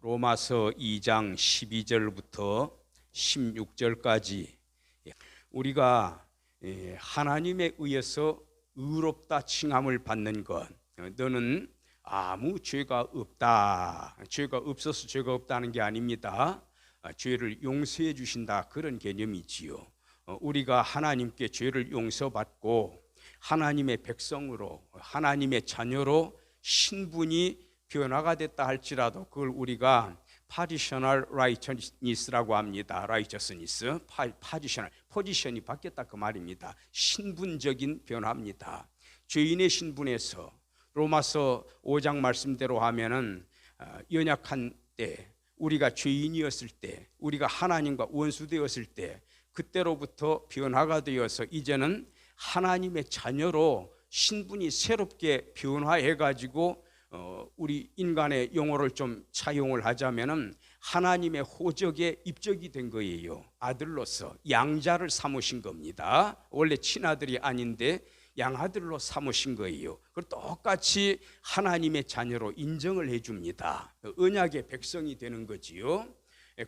로마서 2장 12절부터 16절까지 우리가 하나님에 의해서 의롭다 칭함을 받는 것, 너는 아무 죄가 없다, 죄가 없어서 죄가 없다는 게 아닙니다. 죄를 용서해 주신다, 그런 개념이지요. 우리가 하나님께 죄를 용서받고 하나님의 백성으로, 하나님의 자녀로 신분이 변화가 됐다 할지라도 그걸 우리가 positional righteousness라고 합니다. righteousness, positional, 포지션이 바뀌었다 그 말입니다. 신분적인 변화입니다. 죄인의 신분에서 로마서 5장 말씀대로 하면은 연약한 때, 우리가 죄인이었을 때, 우리가 하나님과 원수되었을 때, 그때로부터 변화가 되어서 이제는 하나님의 자녀로 신분이 새롭게 변화해가지고 우리 인간의 용어를 좀 차용을 하자면은 하나님의 호적에 입적이 된 거예요. 아들로서 양자를 삼으신 겁니다. 원래 친아들이 아닌데 양아들로 삼으신 거예요. 그걸 똑같이 하나님의 자녀로 인정을 해줍니다. 언약의 백성이 되는 거지요.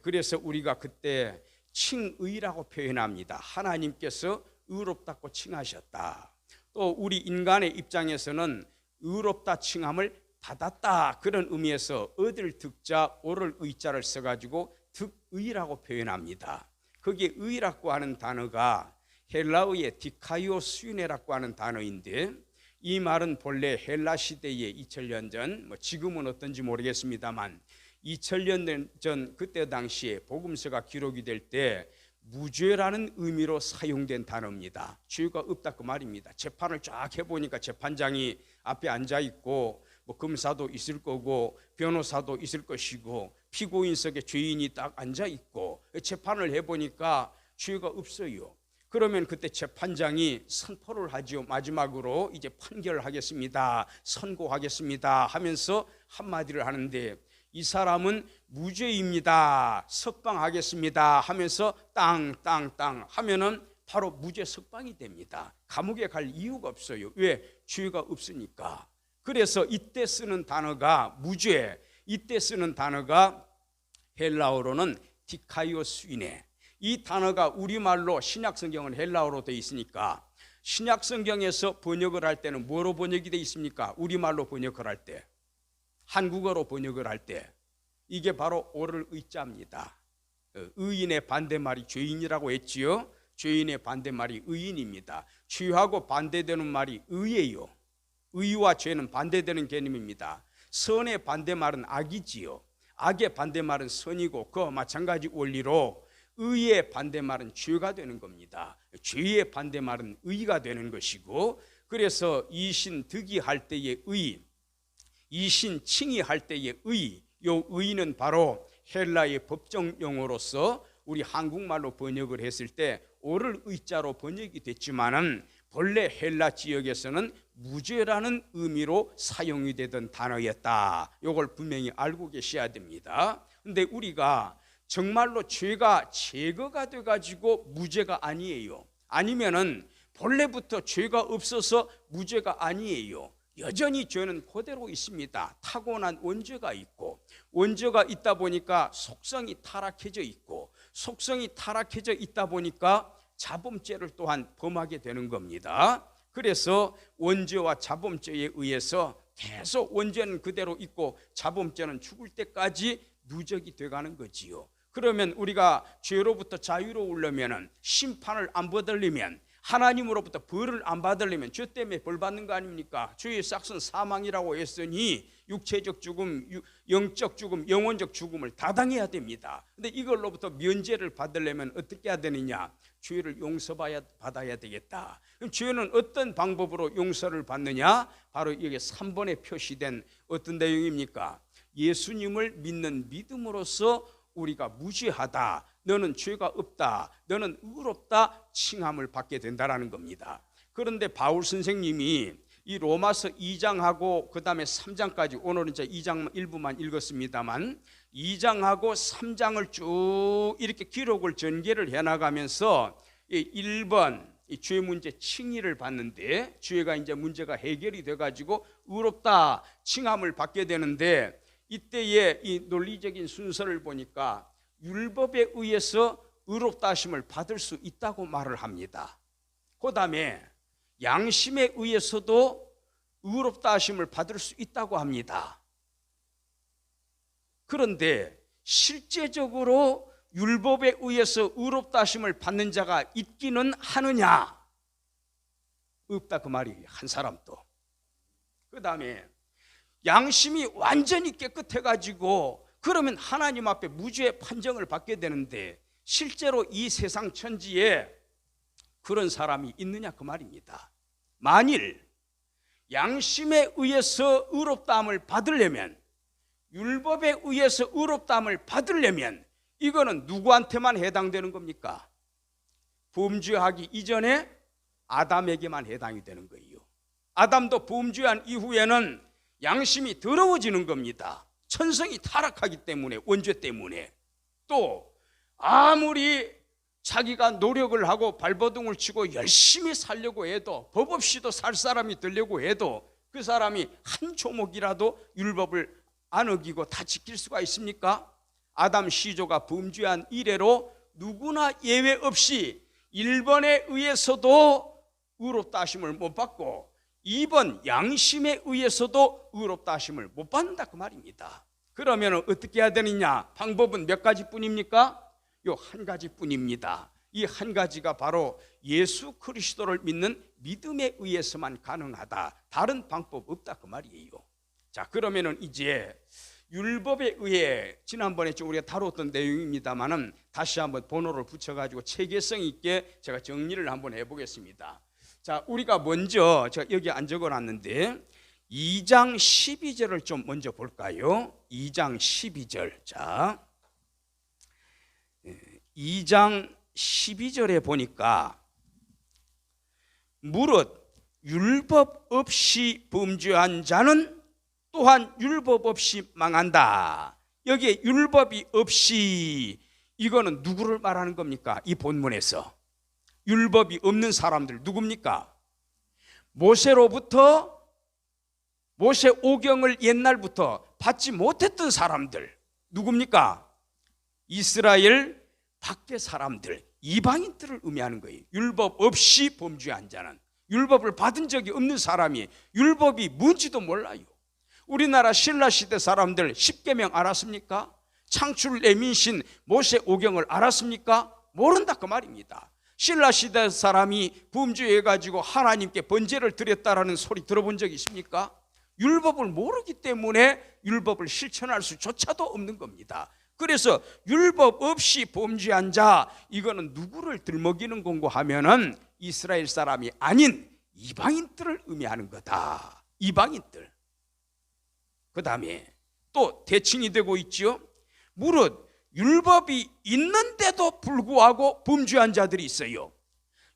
그래서 우리가 그때 칭의라고 표현합니다. 하나님께서 의롭다고 칭하셨다. 또 우리 인간의 입장에서는 의롭다 칭함을 받았다, 그런 의미에서 얻을 득자 오를 의자를 써가지고 득의라고 표현합니다. 거기에 의라고 하는 단어가 헬라어의 디카이오스유네라고 하는 단어인데, 이 말은 본래 헬라 시대에 2000년 전, 지금은 어떤지 모르겠습니다만 2000년 전 그때 당시에 복음서가 기록이 될 때 무죄라는 의미로 사용된 단어입니다. 죄가 없다 그 말입니다. 재판을 쫙 해보니까 재판장이 앞에 앉아있고 검사도 있을 거고 변호사도 있을 것이고 피고인석에 죄인이 딱 앉아있고 재판을 해보니까 죄가 없어요. 그러면 그때 재판장이 선포를 하죠. 마지막으로 이제 판결하겠습니다, 선고하겠습니다 하면서 한마디를 하는데, 이 사람은 무죄입니다, 석방하겠습니다 하면서 땅땅땅 하면은 바로 무죄 석방이 됩니다. 감옥에 갈 이유가 없어요. 왜? 죄가 없으니까. 그래서 이때 쓰는 단어가 무죄, 이때 쓰는 단어가 헬라어로는 디카이오스이네. 이 단어가 우리말로 신약성경은 헬라어로 되어 있으니까 신약성경에서 번역을 할 때는 뭐로 번역이 되어 있습니까? 우리말로 번역을 할 때, 한국어로 번역을 할 때 이게 바로 오를 의자입니다. 의인의 반대말이 죄인이라고 했지요. 죄인의 반대말이 의인입니다. 죄하고 반대되는 말이 의예요. 의와 죄는 반대되는 개념입니다. 선의 반대말은 악이지요. 악의 반대말은 선이고, 그와 마찬가지 원리로 의의 반대말은 죄가 되는 겁니다. 죄의 반대말은 의가 되는 것이고, 그래서 이신득이 할 때의 의, 이신칭이 할 때의 의, 요 의는 바로 헬라의 법정 용어로서 우리 한국말로 번역을 했을 때 오를 의자로 번역이 됐지만은 본래 헬라 지역에서는 무죄라는 의미로 사용이 되던 단어였다. 이걸 분명히 알고 계셔야 됩니다. 근데 우리가 정말로 죄가 제거가 돼가지고 무죄가 아니에요. 아니면은 본래부터 죄가 없어서 무죄가 아니에요. 여전히 죄는 그대로 있습니다. 타고난 원죄가 있고, 원죄가 있다 보니까 속성이 타락해져 있고, 속성이 타락해져 있다 보니까 자범죄를 또한 범하게 되는 겁니다. 그래서 원죄와 자범죄에 의해서 계속 원죄는 그대로 있고 자범죄는 죽을 때까지 누적이 돼가는 거지요. 그러면 우리가 죄로부터 자유로우려면, 심판을 안 받으려면, 하나님으로부터 벌을 안 받으려면 죄 때문에 벌 받는 거 아닙니까? 죄의 싹은 사망이라고 했으니 육체적 죽음, 영적 죽음, 영혼적 죽음을 다 당해야 됩니다. 근데 이걸로부터 면제를 받으려면 어떻게 해야 되느냐? 죄를 용서받아야 되겠다. 그럼 죄는 어떤 방법으로 용서를 받느냐? 바로 여기 3번에 표시된 어떤 내용입니까? 예수님을 믿는 믿음으로써 우리가 무죄하다, 너는 죄가 없다, 너는 의롭다 칭함을 받게 된다는 겁니다. 그런데 바울 선생님이 이 로마서 2장하고 그 다음에 3장까지, 오늘은 이제 2장 일부만 읽었습니다만 2장하고 3장을 쭉 이렇게 기록을 전개를 해나가면서 1번 죄 문제 칭의를 받는데, 죄가 이제 문제가 해결이 돼가지고 의롭다 칭함을 받게 되는데, 이때의 이 논리적인 순서를 보니까 율법에 의해서 의롭다 하심을 받을 수 있다고 말을 합니다. 그 다음에 양심에 의해서도 의롭다 하심을 받을 수 있다고 합니다. 그런데 실제적으로 율법에 의해서 의롭다 하심을 받는 자가 있기는 하느냐? 없다 그 말이에요. 한 사람도. 그 다음에 양심이 완전히 깨끗해가지고 그러면 하나님 앞에 무죄의 판정을 받게 되는데 실제로 이 세상 천지에 그런 사람이 있느냐 그 말입니다. 만일 양심에 의해서 의롭다함을 받으려면, 율법에 의해서 의롭다함을 받으려면 이거는 누구한테만 해당되는 겁니까? 범죄하기 이전에 아담에게만 해당이 되는 거예요. 아담도 범죄한 이후에는 양심이 더러워지는 겁니다. 천성이 타락하기 때문에, 원죄 때문에. 또 아무리 자기가 노력을 하고 발버둥을 치고 열심히 살려고 해도, 법 없이도 살 사람이 되려고 해도 그 사람이 한 조목이라도 율법을 안 어기고 다 지킬 수가 있습니까? 아담 시조가 범죄한 이래로 누구나 예외 없이 1번에 의해서도 의롭다 하심을 못 받고 2번 양심에 의해서도 의롭다 하심을 못 받는다 그 말입니다. 그러면 어떻게 해야 되느냐? 방법은 몇 가지뿐입니까? 요 한 가지뿐입니다. 이 한 가지가 바로 예수 그리스도를 믿는 믿음에 의해서만 가능하다. 다른 방법 없다 그 말이에요. 자, 그러면은 이제 율법에 의해, 지난번에 좀 우리가 다뤘던 내용입니다만은 다시 한번 번호를 붙여가지고 체계성 있게 제가 정리를 한번 해보겠습니다. 자, 우리가 먼저 제가 여기 안 적어놨는데 2장 12절을 좀 먼저 볼까요? 2장 12절. 자, 2장 12절에 보니까 무릇 율법 없이 범죄한 자는 또한 율법 없이 망한다. 여기에 율법이 없이, 이거는 누구를 말하는 겁니까? 이 본문에서 율법이 없는 사람들 누굽니까? 모세로부터, 모세 오경을 옛날부터 받지 못했던 사람들 누굽니까? 이스라엘 밖의 사람들, 이방인들을 의미하는 거예요. 율법 없이 범죄한 자는, 율법을 받은 적이 없는 사람이 율법이 뭔지도 몰라요. 우리나라 신라시대 사람들 십계명 알았습니까? 창출 레민신 모세 오경을 알았습니까? 모른다 그 말입니다. 신라시대 사람이 범죄해가지고 하나님께 번제를 드렸다라는 소리 들어본 적 있습니까? 율법을 모르기 때문에 율법을 실천할 수조차도 없는 겁니다. 그래서 율법 없이 범죄한 자, 이거는 누구를 들먹이는 건고 하면은 이스라엘 사람이 아닌 이방인들을 의미하는 거다. 이방인들. 그 다음에 또 대칭이 되고 있죠. 무릇 율법이 있는데도 불구하고 범죄한 자들이 있어요.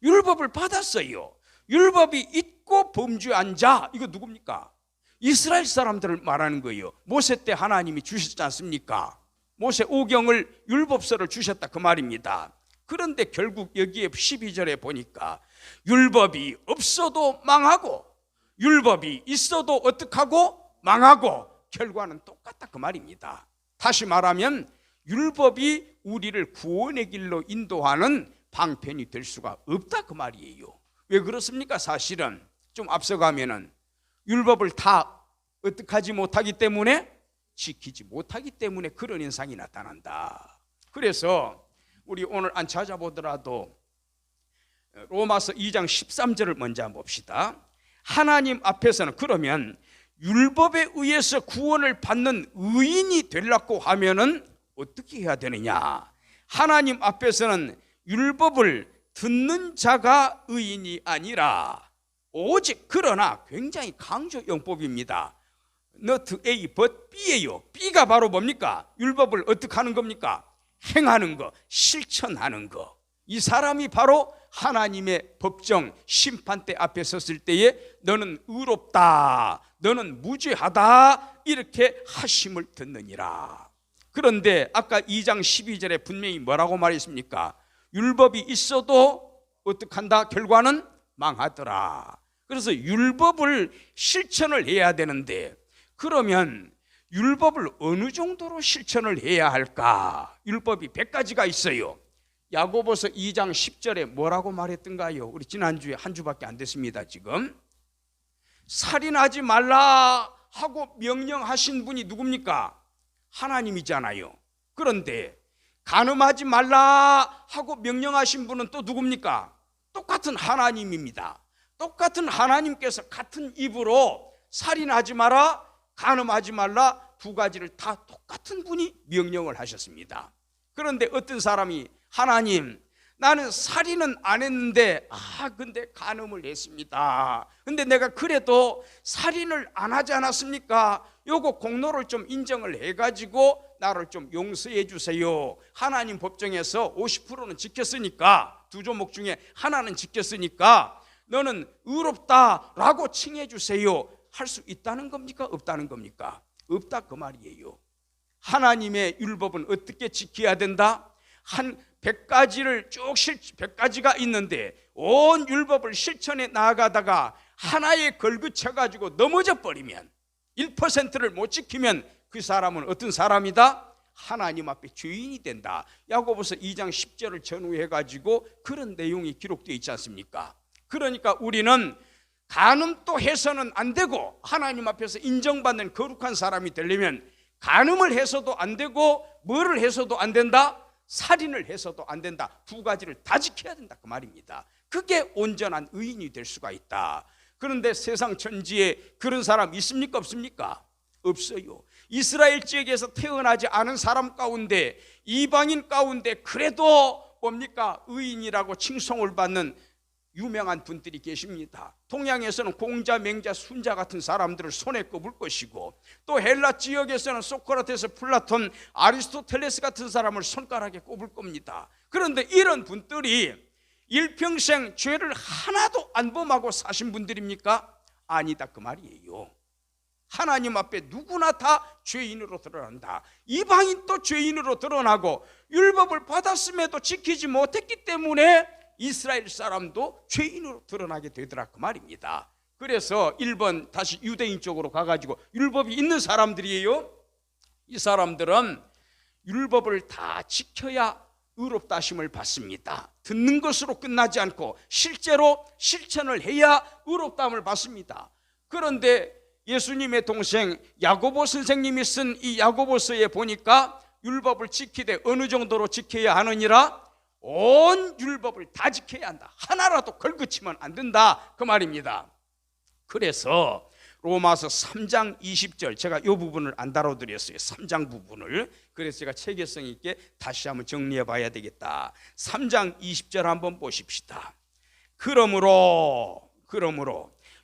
율법을 받았어요. 율법이 있고 범죄한 자, 이거 누굽니까? 이스라엘 사람들을 말하는 거예요. 모세 때 하나님이 주셨지 않습니까? 모세 오경을, 율법서를 주셨다 그 말입니다. 그런데 결국 여기에 12절에 보니까 율법이 없어도 망하고 율법이 있어도 어떡하고? 망하고, 결과는 똑같다 그 말입니다. 다시 말하면 율법이 우리를 구원의 길로 인도하는 방편이 될 수가 없다 그 말이에요. 왜 그렇습니까? 사실은 좀 앞서가면은 율법을 다 어떡하지 못하기 때문에, 지키지 못하기 때문에 그런 현상이 나타난다. 그래서 우리 오늘 안 찾아보더라도 로마서 2장 13절을 먼저 한번 봅시다. 하나님 앞에서는, 그러면 율법에 의해서 구원을 받는 의인이 되려고 하면은 어떻게 해야 되느냐? 하나님 앞에서는 율법을 듣는 자가 의인이 아니라 오직, 그러나 굉장히 강조 용법입니다. not A but B예요. B가 바로 뭡니까? 율법을 어떻게 하는 겁니까? 행하는 거, 실천하는 거. 이 사람이 바로 하나님의 법정 심판대 앞에 섰을 때에 너는 의롭다, 너는 무죄하다, 이렇게 하심을 듣느니라. 그런데 아까 2장 12절에 분명히 뭐라고 말했습니까? 율법이 있어도 어떡한다? 결과는 망하더라. 그래서 율법을 실천을 해야 되는데, 그러면 율법을 어느 정도로 실천을 해야 할까? 율법이 100가지가 있어요. 야고보서 2장 10절에 뭐라고 말했던가요? 우리 지난주에 한 주밖에 안 됐습니다. 지금 살인하지 말라 하고 명령하신 분이 누굽니까? 하나님이잖아요. 그런데 간음하지 말라 하고 명령하신 분은 또 누굽니까? 똑같은 하나님입니다. 똑같은 하나님께서 같은 입으로 살인하지 마라, 간음하지 말라 두 가지를 다 똑같은 분이 명령을 하셨습니다. 그런데 어떤 사람이 하나님, 나는 살인은 안 했는데 근데 간음을 했습니다. 근데 내가 그래도 살인을 안 하지 않았습니까? 요거 공로를 좀 인정을 해가지고 나를 좀 용서해 주세요. 하나님 법정에서 50%는 지켰으니까, 두 조목 중에 하나는 지켰으니까 너는 의롭다라고 칭해 주세요. 할 수 있다는 겁니까? 없다는 겁니까? 없다 그 말이에요. 하나님의 율법은 어떻게 지켜야 된다? 한 100가지를 100가지가 있는데 온 율법을 실천해 나아가다가 하나에 걸그쳐가지고 넘어져 버리면, 1%를 못 지키면 그 사람은 어떤 사람이다? 하나님 앞에 죄인이 된다. 야고보서 2장 10절을 전후해가지고 그런 내용이 기록되어 있지 않습니까? 그러니까 우리는 간음도 해서는 안 되고, 하나님 앞에서 인정받는 거룩한 사람이 되려면 간음을 해서도 안 되고, 뭐를 해서도 안 된다? 살인을 해서도 안 된다. 두 가지를 다 지켜야 된다 그 말입니다. 그게 온전한 의인이 될 수가 있다. 그런데 세상 천지에 그런 사람 있습니까? 없습니까? 없어요. 이스라엘 지역에서 태어나지 않은 사람 가운데, 이방인 가운데 그래도 뭡니까? 의인이라고 칭송을 받는 유명한 분들이 계십니다. 동양에서는 공자, 맹자, 순자 같은 사람들을 손에 꼽을 것이고, 또 헬라 지역에서는 소크라테스, 플라톤, 아리스토텔레스 같은 사람을 손가락에 꼽을 겁니다. 그런데 이런 분들이 일평생 죄를 하나도 안 범하고 사신 분들입니까? 아니다 그 말이에요. 하나님 앞에 누구나 다 죄인으로 드러난다. 이방인도 죄인으로 드러나고, 율법을 받았음에도 지키지 못했기 때문에 이스라엘 사람도 죄인으로 드러나게 되더라 그 말입니다. 그래서 1번 다시 유대인 쪽으로 가가지고 율법이 있는 사람들이에요. 이 사람들은 율법을 다 지켜야 의롭다 하심을 받습니다. 듣는 것으로 끝나지 않고 실제로 실천을 해야 의롭다함을 받습니다. 그런데 예수님의 동생 야고보 선생님이 쓴 이 야고보서에 보니까 율법을 지키되 어느 정도로 지켜야 하느니라? 온 율법을 다 지켜야 한다. 하나라도 걸그치면 안 된다 그 말입니다. 그래서 로마서 3장 20절, 제가 이 부분을 안 다뤄드렸어요. 3장 부분을. 그래서 제가 체계성 있게 다시 한번 정리해 봐야 되겠다. 3장 20절 한번 보십시다. 그러므로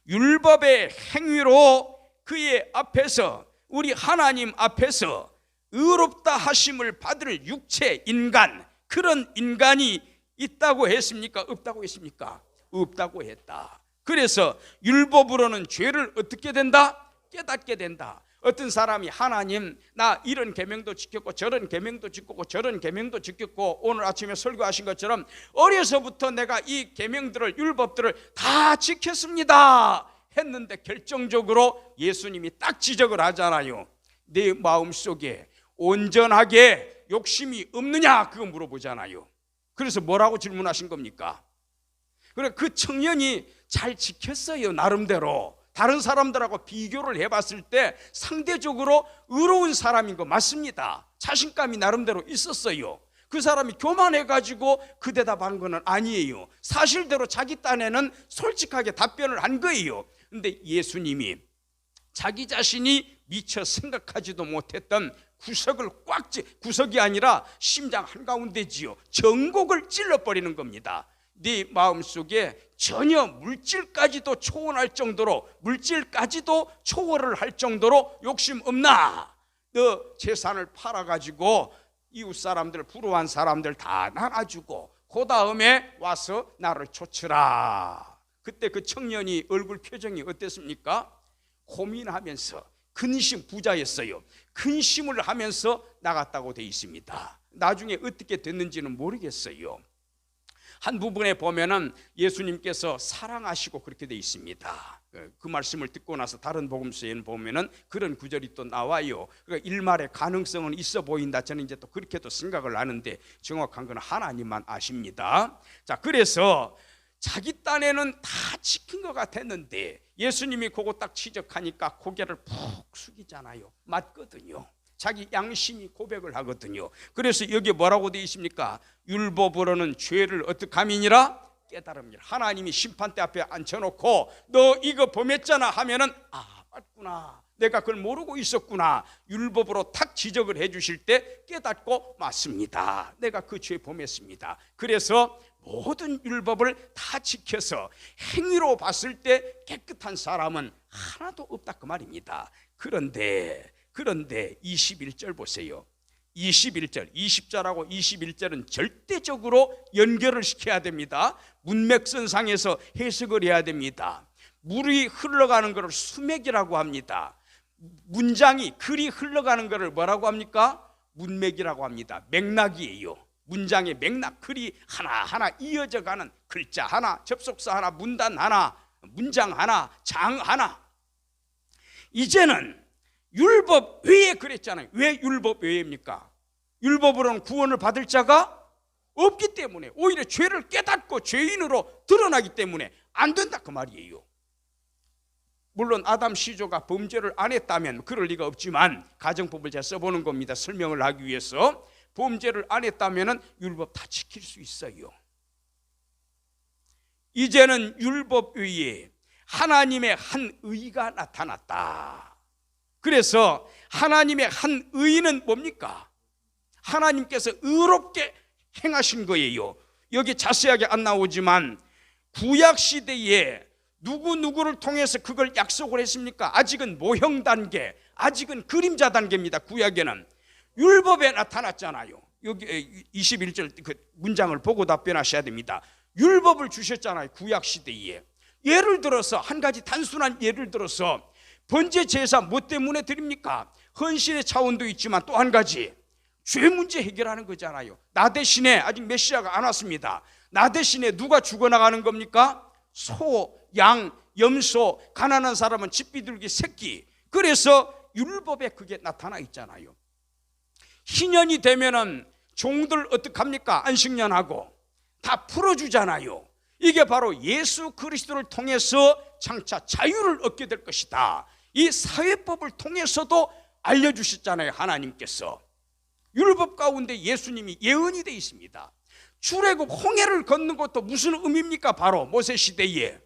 율법의 행위로 그의 앞에서, 우리 하나님 앞에서 의롭다 하심을 받을 육체 인간, 그런 인간이 있다고 했습니까? 없다고 했습니까? 없다고 했다. 그래서 율법으로는 죄를 어떻게 된다? 깨닫게 된다. 어떤 사람이 하나님, 나 이런 계명도 지켰고 저런 계명도 지켰고 저런 계명도 지켰고, 오늘 아침에 설교하신 것처럼 어려서부터 내가 이 계명들을, 율법들을 다 지켰습니다 했는데 결정적으로 예수님이 딱 지적을 하잖아요. 내 마음속에 온전하게 욕심이 없느냐 그거 물어보잖아요. 그래서 뭐라고 질문하신 겁니까? 그래, 그 청년이 잘 지켰어요. 나름대로 다른 사람들하고 비교를 해봤을 때 상대적으로 의로운 사람인 거 맞습니다. 자신감이 나름대로 있었어요. 그 사람이 교만해가지고 그 대답한 건 아니에요. 사실대로 자기 딴에는 솔직하게 답변을 한 거예요. 근데 예수님이 자기 자신이 미처 생각하지도 못했던 구석이 아니라 심장 한가운데지요, 정곡을 찔러버리는 겁니다. 네 마음속에 전혀 물질까지도 초월할 정도로, 물질까지도 초월을 할 정도로 욕심 없나? 너 재산을 팔아가지고 이웃 사람들, 불우한 사람들 다 나눠주고 그 다음에 와서 나를 좇으라. 그때 그 청년이 얼굴 표정이 어땠습니까? 고민하면서, 근심, 부자였어요. 근심을 하면서 나갔다고 되어 있습니다. 나중에 어떻게 됐는지는 모르겠어요. 한 부분에 보면은 예수님께서 사랑하시고 그렇게 돼 있습니다. 그 말씀을 듣고 나서 다른 복음서에는 보면은 그런 구절이 또 나와요. 그러니까 일말의 가능성은 있어 보인다. 저는 이제 또 그렇게도 생각을 하는데 정확한 건 하나님만 아십니다. 자, 그래서 자기 딴에는 다 지킨 것 같았는데 예수님이 그거 딱 지적하니까 고개를 푹 숙이잖아요. 맞거든요. 자기 양심이 고백을 하거든요. 그래서 여기 뭐라고 되어 있습니까? 율법으로는 죄를 어떻게 함이니라? 깨달음이라. 하나님이 심판대 앞에 앉혀놓고 너 이거 범했잖아 하면은 아, 맞구나, 내가 그걸 모르고 있었구나, 율법으로 탁 지적을 해 주실 때 깨닫고 맞습니다, 내가 그 죄 범했습니다. 그래서 모든 율법을 다 지켜서 행위로 봤을 때 깨끗한 사람은 하나도 없다 그 말입니다. 그런데 21절 보세요. 21절, 20절하고 21절은 절대적으로 연결을 시켜야 됩니다. 문맥선상에서 해석을 해야 됩니다. 물이 흘러가는 것을 수맥이라고 합니다. 문장이, 글이 흘러가는 것을 뭐라고 합니까? 문맥이라고 합니다. 맥락이에요. 문장의 맥락, 글이 하나하나 이어져 가는 글자 하나, 접속사 하나, 문단 하나, 문장 하나, 장 하나. 이제는 율법 외에 그랬잖아요. 왜 율법 외입니까? 율법으로는 구원을 받을 자가 없기 때문에, 오히려 죄를 깨닫고 죄인으로 드러나기 때문에 안 된다 그 말이에요. 물론 아담 시조가 범죄를 안 했다면 그럴 리가 없지만 가정법을 제가 써보는 겁니다. 설명을 하기 위해서. 범죄를 안 했다면 율법 다 지킬 수 있어요. 이제는 율법 위에 하나님의 한 의가 나타났다. 그래서 하나님의 한 의는 뭡니까? 하나님께서 의롭게 행하신 거예요. 여기 자세하게 안 나오지만 구약 시대에 누구를 통해서 그걸 약속을 했습니까? 아직은 모형 단계, 아직은 그림자 단계입니다. 구약에는 율법에 나타났잖아요. 여기 21절 그 문장을 보고 답변하셔야 됩니다. 율법을 주셨잖아요. 구약 시대에. 예를 들어서 한 가지 단순한 예를 들어서 번제 제사 뭐 때문에 드립니까? 헌신의 차원도 있지만 또 한 가지 죄 문제 해결하는 거잖아요. 나 대신에, 아직 메시아가 안 왔습니다, 나 대신에 누가 죽어나가는 겁니까? 소, 양, 염소, 가난한 사람은 집비둘기 새끼. 그래서 율법에 그게 나타나 있잖아요. 희년이 되면은 종들 어떡합니까? 안식년하고 다 풀어주잖아요. 이게 바로 예수 그리스도를 통해서 장차 자유를 얻게 될 것이다. 이 사회법을 통해서도 알려주셨잖아요. 하나님께서 율법 가운데 예수님이 예언이 되어 있습니다. 출애굽 홍해를 걷는 것도 무슨 의미입니까? 바로 모세 시대에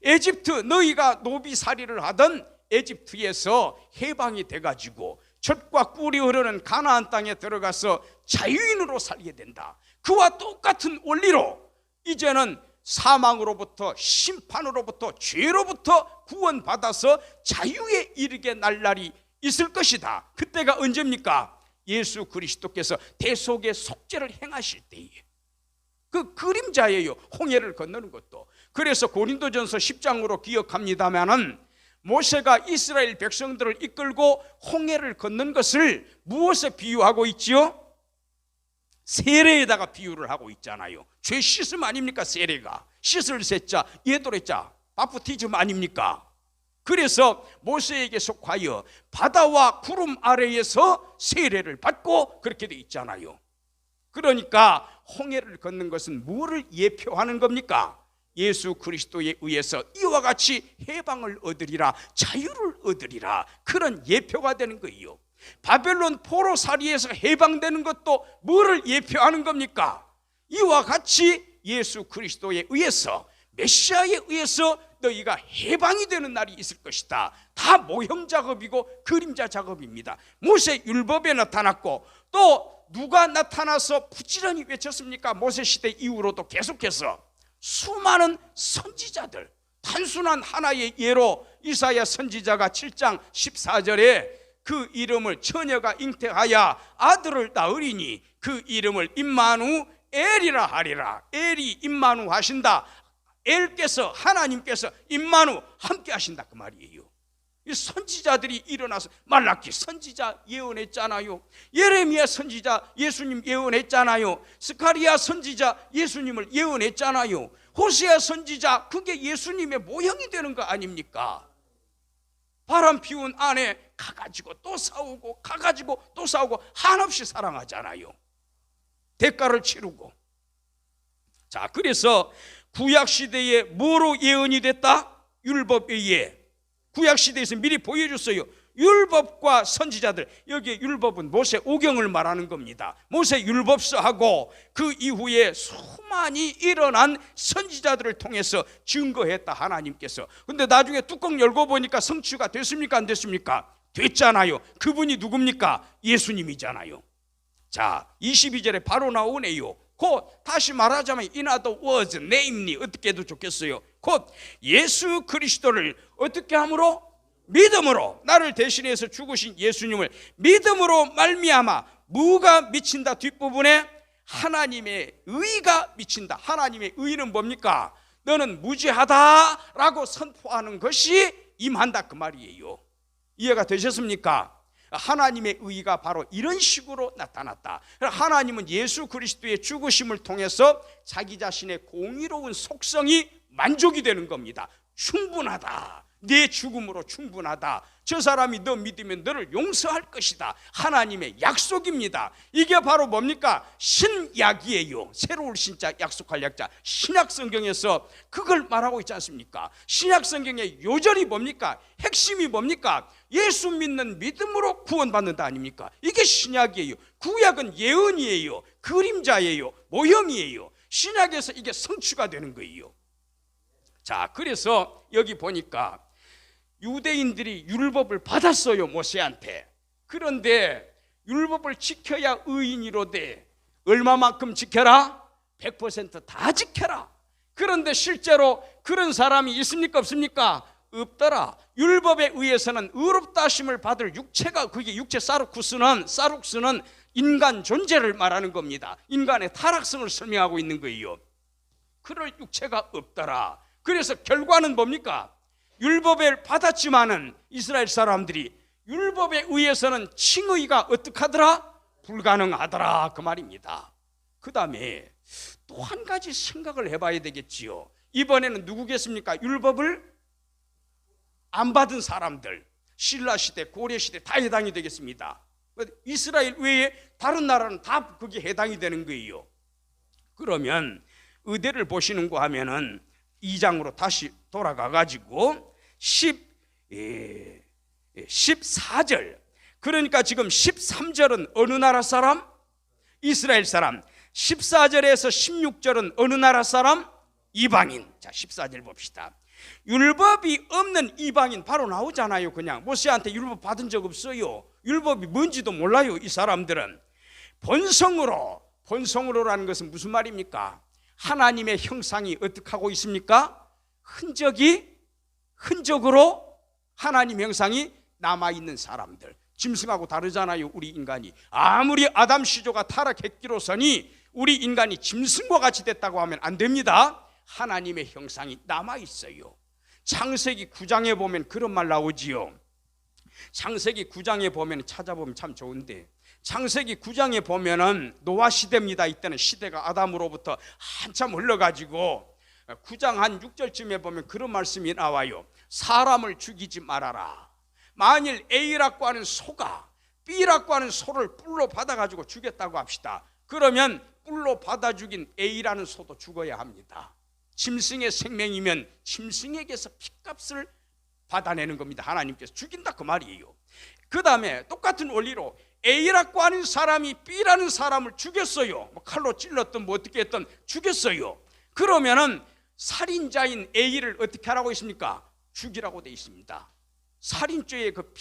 에집트, 너희가 노비살이를 하던 에집트에서 해방이 돼가지고 젖과 꿀이 흐르는 가나안 땅에 들어가서 자유인으로 살게 된다. 그와 똑같은 원리로 이제는 사망으로부터, 심판으로부터, 죄로부터 구원받아서 자유에 이르게 날 날이 있을 것이다. 그때가 언제입니까? 예수 그리스도께서 대속의 속죄를 행하실 때에. 그 그림자예요. 홍해를 건너는 것도. 그래서 고린도전서 10장으로 기억합니다마는 모세가 이스라엘 백성들을 이끌고 홍해를 건넌 것을 무엇에 비유하고 있지요? 세례에다가 비유를 하고 있잖아요. 죄 씻음 아닙니까? 세례가 씻을 세자 예도래자 바프티즘 아닙니까? 그래서 모세에게 속하여 바다와 구름 아래에서 세례를 받고 그렇게 돼 있잖아요. 그러니까 홍해를 걷는 것은 무엇을 예표하는 겁니까? 예수 그리스도에 의해서 이와 같이 해방을 얻으리라, 자유를 얻으리라, 그런 예표가 되는 거예요. 바벨론 포로살이에서 해방되는 것도 뭐를 예표하는 겁니까? 이와 같이 예수 그리스도에 의해서, 메시아에 의해서 너희가 해방이 되는 날이 있을 것이다. 다 모형 작업이고 그림자 작업입니다. 모세 율법에 나타났고 또 누가 나타나서 부지런히 외쳤습니까? 모세 시대 이후로도 계속해서 수많은 선지자들, 단순한 하나의 예로 이사야 선지자가 7장 14절에 그 이름을 처녀가 잉태하여 아들을 낳으리니 그 이름을 임마누엘이라 하리라. 엘이 임마누 하신다. 엘께서, 하나님께서 임마누 함께 하신다 그 말이에요. 이 선지자들이 일어나서 말라기 선지자 예언했잖아요. 예레미야 선지자 예수님 예언했잖아요. 스가랴 선지자 예수님을 예언했잖아요. 호세아 선지자 그게 예수님의 모형이 되는 거 아닙니까? 바람 피운 아내 가가지고 또 싸우고 가가지고 또 싸우고 한없이 사랑하잖아요. 대가를 치르고. 자, 그래서 구약시대에 뭐로 예언이 됐다? 율법에 의해. 구약시대에서 미리 보여줬어요. 율법과 선지자들. 여기에 율법은 모세 오경을 말하는 겁니다. 모세 율법서하고 그 이후에 수많이 일어난 선지자들을 통해서 증거했다 하나님께서. 근데 나중에 뚜껑 열고 보니까 성취가 됐습니까? 안 됐습니까? 됐잖아요. 그분이 누굽니까? 예수님이잖아요. 자, 22절에 바로 나오네요. 곧 다시 말하자면 in other words, namely 어떻게 해도 좋겠어요. 곧 예수 그리스도를 어떻게 함으로? 믿음으로. 나를 대신해서 죽으신 예수님을 믿음으로 말미암아 뭐가 미친다? 뒷부분에 하나님의 의가 미친다. 하나님의 의는 뭡니까? 너는 무죄하다라고 선포하는 것이 임한다 그 말이에요. 이해가 되셨습니까? 하나님의 의가 바로 이런 식으로 나타났다. 하나님은 예수 그리스도의 죽으심을 통해서 자기 자신의 공의로운 속성이 만족이 되는 겁니다. 충분하다. 내 죽음으로 충분하다. 저 사람이 너 믿으면 너를 용서할 것이다. 하나님의 약속입니다. 이게 바로 뭡니까? 신약이에요. 새로운 신자 약속할 약자. 신약 성경에서 그걸 말하고 있지 않습니까? 신약 성경의 요절이 뭡니까? 핵심이 뭡니까? 예수 믿는 믿음으로 구원받는다 아닙니까? 이게 신약이에요. 구약은 예언이에요. 그림자예요. 모형이에요. 신약에서 이게 성취가 되는 거예요. 자, 그래서 여기 보니까 유대인들이 율법을 받았어요, 모세한테. 그런데 율법을 지켜야 의인이로 돼. 얼마만큼 지켜라? 100% 다 지켜라. 그런데 실제로 그런 사람이 있습니까? 없습니까? 없더라. 율법에 의해서는 의롭다 하심을 받을 육체가, 그게 육체 사룩스는 인간 존재를 말하는 겁니다. 인간의 타락성을 설명하고 있는 거예요. 그럴 육체가 없더라. 그래서 결과는 뭡니까? 율법을 받았지만은 이스라엘 사람들이 율법에 의해서는 칭의가 어떻게 하더라? 불가능하더라 그 말입니다. 그 다음에 또 한 가지 생각을 해봐야 되겠지요. 이번에는 누구겠습니까? 율법을 안 받은 사람들, 신라시대, 고려시대 다 해당이 되겠습니다. 이스라엘 외에 다른 나라는 다 거기에 해당이 되는 거예요. 그러면 의대를 보시는 거 하면은 2장으로 다시 돌아가 가지고 14절. 그러니까 지금 13절은 어느 나라 사람? 이스라엘 사람. 14절에서 16절은 어느 나라 사람? 이방인. 자, 14절 봅시다. 율법이 없는 이방인 바로 나오잖아요. 그냥 모세한테 율법 받은 적 없어요. 율법이 뭔지도 몰라요. 이 사람들은 본성으로라는 것은 무슨 말입니까? 하나님의 형상이 어떻게 하고 있습니까? 흔적으로 하나님 형상이 남아있는 사람들. 짐승하고 다르잖아요. 우리 인간이 아무리 아담 시조가 타락했기로서니 우리 인간이 짐승과 같이 됐다고 하면 안 됩니다. 하나님의 형상이 남아있어요. 창세기 9장에 보면 그런 말 나오지요. 창세기 9장에 보면 찾아보면 참 좋은데, 창세기 9장에 보면은 노아 시대입니다. 이때는 시대가 아담으로부터 한참 흘러가지고 9장 한 6절쯤에 보면 그런 말씀이 나와요. 사람을 죽이지 말아라. 만일 A라고 하는 소가 B라고 하는 소를 뿔로 받아가지고 죽였다고 합시다. 그러면 뿔로 받아 죽인 A라는 소도 죽어야 합니다. 짐승의 생명이면 짐승에게서 핏값을 받아내는 겁니다. 하나님께서 죽인다 그 말이에요. 그 다음에 똑같은 원리로 A라고 하는 사람이 B라는 사람을 죽였어요. 뭐 칼로 찔렀든 뭐 어떻게 했든 죽였어요. 그러면은 살인자인 A를 어떻게 하라고 있습니까? 죽이라고 돼 있습니다. 살인죄의 그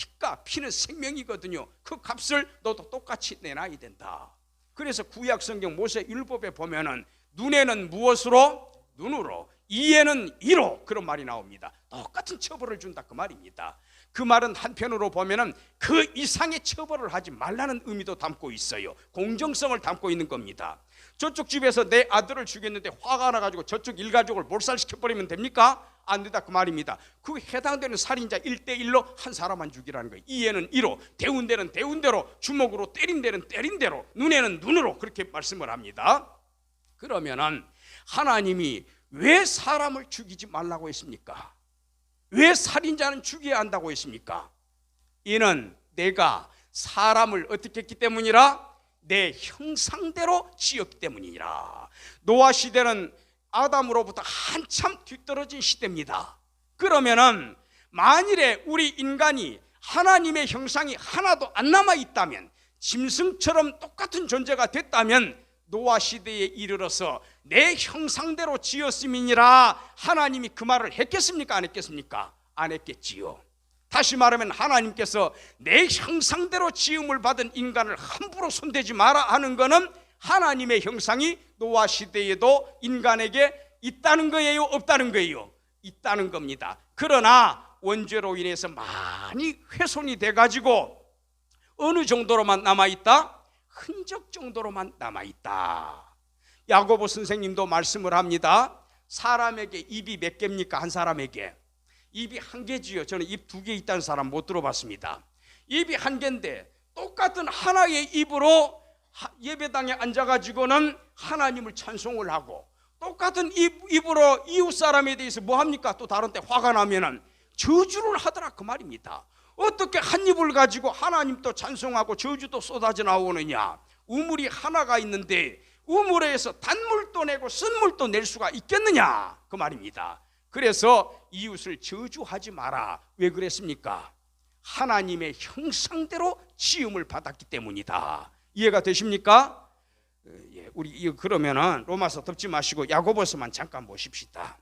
피는 생명이거든요. 그 값을 너도 똑같이 내놔야 된다. 그래서 구약 성경 모세 율법에 보면은 눈에는 무엇으로? 눈으로, 이에는 이로 그런 말이 나옵니다. 똑같은 처벌을 준다 그 말입니다. 그 말은 한편으로 보면은 그 이상의 처벌을 하지 말라는 의미도 담고 있어요. 공정성을 담고 있는 겁니다. 저쪽 집에서 내 아들을 죽였는데 화가 나가지고 저쪽 일가족을 몰살시켜버리면 됩니까? 안 된다 그 말입니다. 그 해당되는 살인자 1대1로 한 사람만 죽이라는 거예요. 이에는 이로, 대운 데는 대운 대로, 주먹으로 때린 데는 때린 대로, 눈에는 눈으로, 그렇게 말씀을 합니다. 그러면은 하나님이 왜 사람을 죽이지 말라고 했습니까? 왜 살인자는 죽여야 한다고 했습니까? 이는 내가 사람을 어떻게 했기 때문이라? 내 형상대로 지었기 때문이니라. 노아 시대는 아담으로부터 한참 뒤떨어진 시대입니다. 그러면은 만일에 우리 인간이 하나님의 형상이 하나도 안 남아 있다면, 짐승처럼 똑같은 존재가 됐다면 노아 시대에 이르러서 내 형상대로 지었음이니라 하나님이 그 말을 했겠습니까? 안 했겠습니까? 안 했겠지요. 다시 말하면 하나님께서 내 형상대로 지음을 받은 인간을 함부로 손대지 마라 하는 것은 하나님의 형상이 노아 시대에도 인간에게 있다는 거예요? 없다는 거예요? 있다는 겁니다. 그러나 원죄로 인해서 많이 훼손이 돼가지고 어느 정도로만 남아있다? 흔적 정도로만 남아있다. 야고보 선생님도 말씀을 합니다. 사람에게 입이 몇 개입니까? 한 사람에게 입이 한 개지요. 저는 입 2개 있다는 사람 못 들어봤습니다. 입이 한 개인데 똑같은 하나의 입으로 예배당에 앉아가지고는 하나님을 찬송을 하고, 똑같은 입으로 이웃 사람에 대해서 뭐 합니까? 또 다른 때 화가 나면은 저주를 하더라 그 말입니다. 어떻게 한 입을 가지고 하나님도 찬송하고 저주도 쏟아져 나오느냐? 우물이 하나가 있는데 우물에서 단물도 내고 쓴물도 낼 수가 있겠느냐 그 말입니다. 그래서 이웃을 저주하지 마라. 왜 그랬습니까? 하나님의 형상대로 지음을 받았기 때문이다. 이해가 되십니까? 우리 그러면은 로마서 덮지 마시고 야고보서만 잠깐 보십시다.